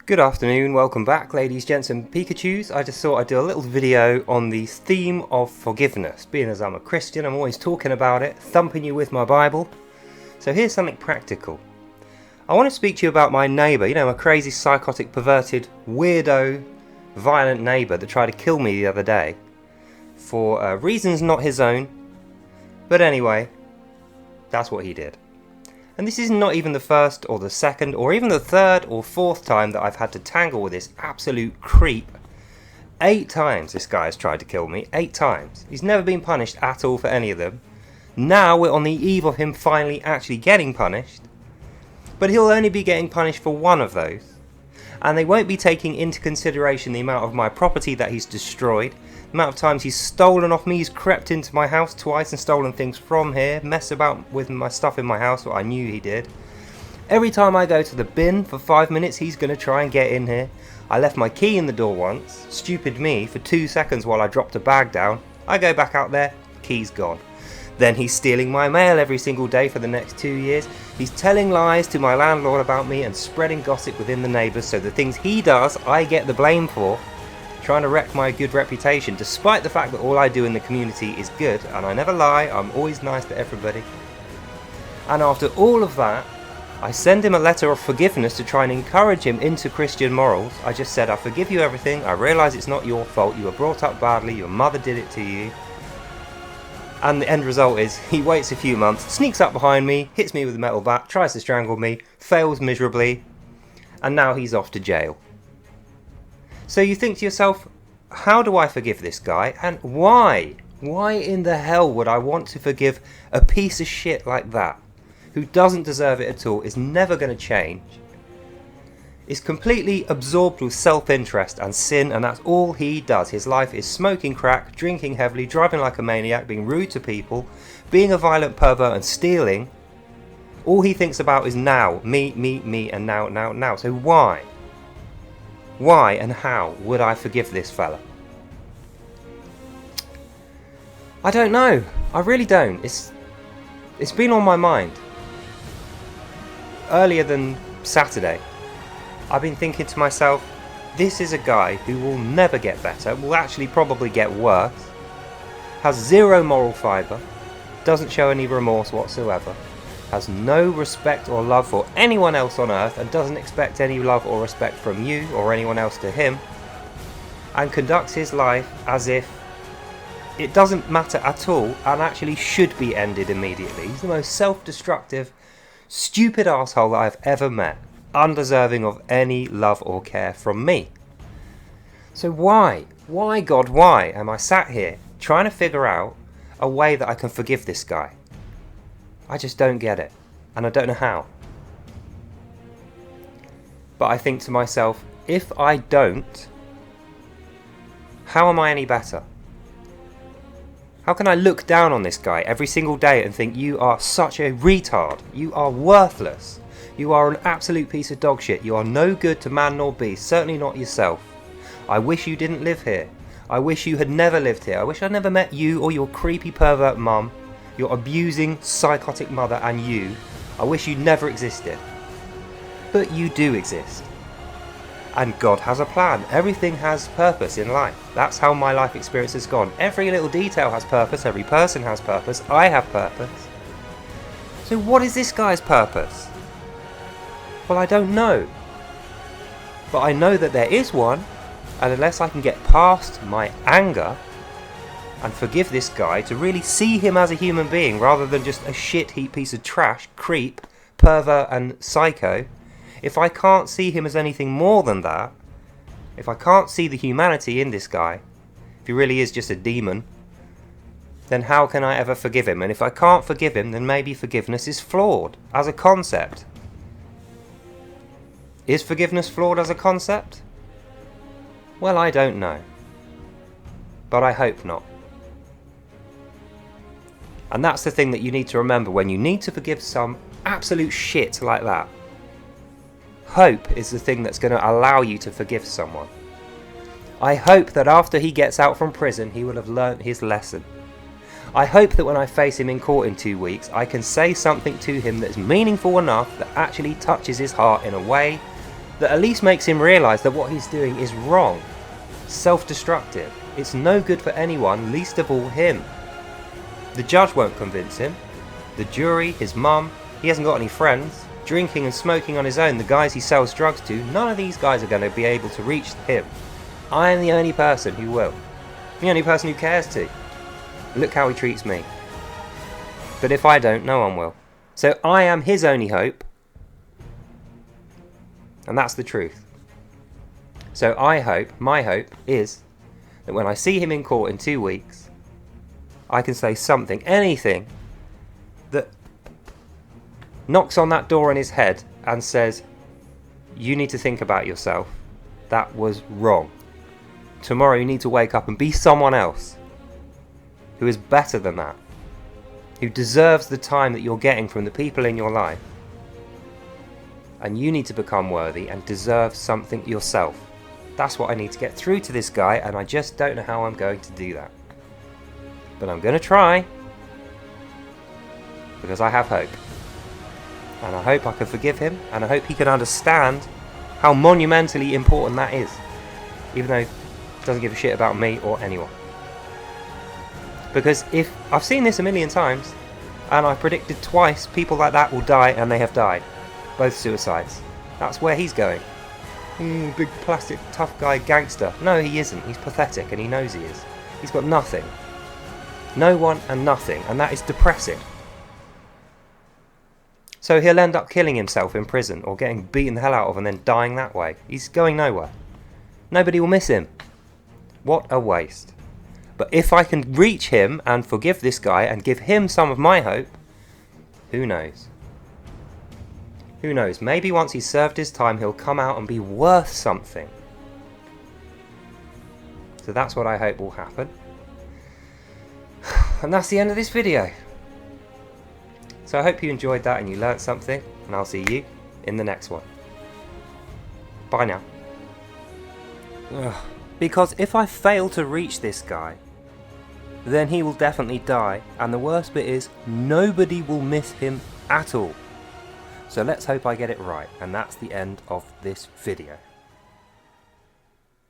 Good afternoon, welcome back ladies, gents and Pikachus. I just thought I'd do a little video on the theme of forgiveness. Being as I'm a Christian, I'm always talking about it, thumping you with my Bible. So here's something practical. I want to speak to you about my neighbour, my crazy, psychotic, perverted, weirdo, violent neighbour that tried to kill me the other day. For reasons not his own. But anyway, that's what he did. And this is not even the first or the second or even the third or fourth time that I've had to tangle with this absolute creep. 8 times this guy has tried to kill me. 8 times. He's never been punished at all for any of them. Now we're on the eve of him finally actually getting punished. But he'll only be getting punished for one of those. And they won't be taking into consideration the amount of my property that he's destroyed, the amount of times he's stolen off me, he's crept into my house twice and stolen things from here, messed about with my stuff in my house, what I knew he did. Every time I go to the bin for 5 minutes, he's going to try and get in here. I left my key in the door once, stupid me, for 2 seconds while I dropped a bag down. I go back out there, key's gone. Then he's stealing my mail every single day for the next 2 years. He's telling lies to my landlord about me and spreading gossip within the neighbours, so the things he does, I get the blame for. Trying to wreck my good reputation, despite the fact that all I do in the community is good, and I never lie, I'm always nice to everybody. And after all of that, I send him a letter of forgiveness to try and encourage him into Christian morals. I just said, I forgive you everything, I realise it's not your fault, you were brought up badly, your mother did it to you. And the end result is, he waits a few months, sneaks up behind me, hits me with a metal bat, tries to strangle me, fails miserably, and now he's off to jail. So you think to yourself, how do I forgive this guy, and why? Why in the hell would I want to forgive a piece of shit like that, who doesn't deserve it at all, is never going to change, is completely absorbed with self-interest and sin, and that's all he does. His life is smoking crack, drinking heavily, driving like a maniac, being rude to people, being a violent pervert and stealing. All he thinks about is now, me, and now. So why? Why and how would I forgive this fella? I don't know. I really don't. It's been on my mind. Earlier than Saturday, I've been thinking to myself, this is a guy who will never get better, will actually probably get worse, has zero moral fibre, doesn't show any remorse whatsoever, has no respect or love for anyone else on earth, and doesn't expect any love or respect from you or anyone else to him, and conducts his life as if it doesn't matter at all and actually should be ended immediately. He's the most self-destructive, stupid asshole that I've ever met, undeserving of any love or care from me. So why, God, why am I sat here trying to figure out a way that I can forgive this guy? I just don't get it, and I don't know how. But I think to myself, if I don't, how am I any better? How can I look down on this guy every single day and think, you are such a retard, you are worthless, you are an absolute piece of dog shit, you are no good to man nor beast, certainly not yourself. I wish you didn't live here. I wish you had never lived here. I wish I'd never met you or your creepy pervert mum, your abusing psychotic mother, and you. I wish you never existed. But you do exist. And God has a plan. Everything has purpose in life. That's how my life experience has gone. Every little detail has purpose. Every person has purpose. I have purpose. So what is this guy's purpose? Well, I don't know. But I know that there is one. And unless I can get past my anger and forgive this guy, to really see him as a human being rather than just a shit heap piece of trash, creep, pervert and psycho, if I can't see him as anything more than that, if I can't see the humanity in this guy, if he really is just a demon, then how can I ever forgive him? And if I can't forgive him, then maybe forgiveness is flawed as a concept. Is forgiveness flawed as a concept? Well, I don't know. But I hope not. And that's the thing that you need to remember when you need to forgive some absolute shit like that. Hope is the thing that's going to allow you to forgive someone. I hope that after he gets out from prison, he will have learnt his lesson. I hope that when I face him in court in 2 weeks, I can say something to him that's meaningful enough that actually touches his heart in a way that at least makes him realise that what he's doing is wrong, self-destructive. It's no good for anyone, least of all him. The judge won't convince him. The jury, his mum, he hasn't got any friends. Drinking and smoking on his own, the guys he sells drugs to, none of these guys are going to be able to reach him. I am the only person who will. The only person who cares to. Look how he treats me. But if I don't, no one will. So I am his only hope. And that's the truth. So I hope, my hope is that when I see him in court in 2 weeks, I can say something, anything, that knocks on that door in his head and says, you need to think about yourself. That was wrong. Tomorrow you need to wake up and be someone else who is better than that, who deserves the time that you're getting from the people in your life. And you need to become worthy and deserve something yourself. That's what I need to get through to this guy, and I just don't know how I'm going to do that. But I'm going to try, because I have hope. And I hope I can forgive him, and I hope he can understand how monumentally important that is, even though he doesn't give a shit about me or anyone. Because if I've seen this a million times, and I've predicted twice people like that will die, and they have died. Both suicides. That's where he's going. Big plastic tough guy gangster. No, he isn't. He's pathetic, and he knows he is. He's got nothing. No one and nothing, and that is depressing. So he'll end up killing himself in prison, or getting beaten the hell out of and then dying that way. He's going nowhere. Nobody will miss him. What a waste. But if I can reach him and forgive this guy and give him some of my hope, who knows? Who knows? Maybe once he's served his time, he'll come out and be worth something. So that's what I hope will happen. And that's the end of this video. So I hope you enjoyed that and you learnt something, and I'll see you in the next one. Bye now. Because if I fail to reach this guy, then he will definitely die, and the worst bit is nobody will miss him at all. So let's hope I get it right, and that's the end of this video.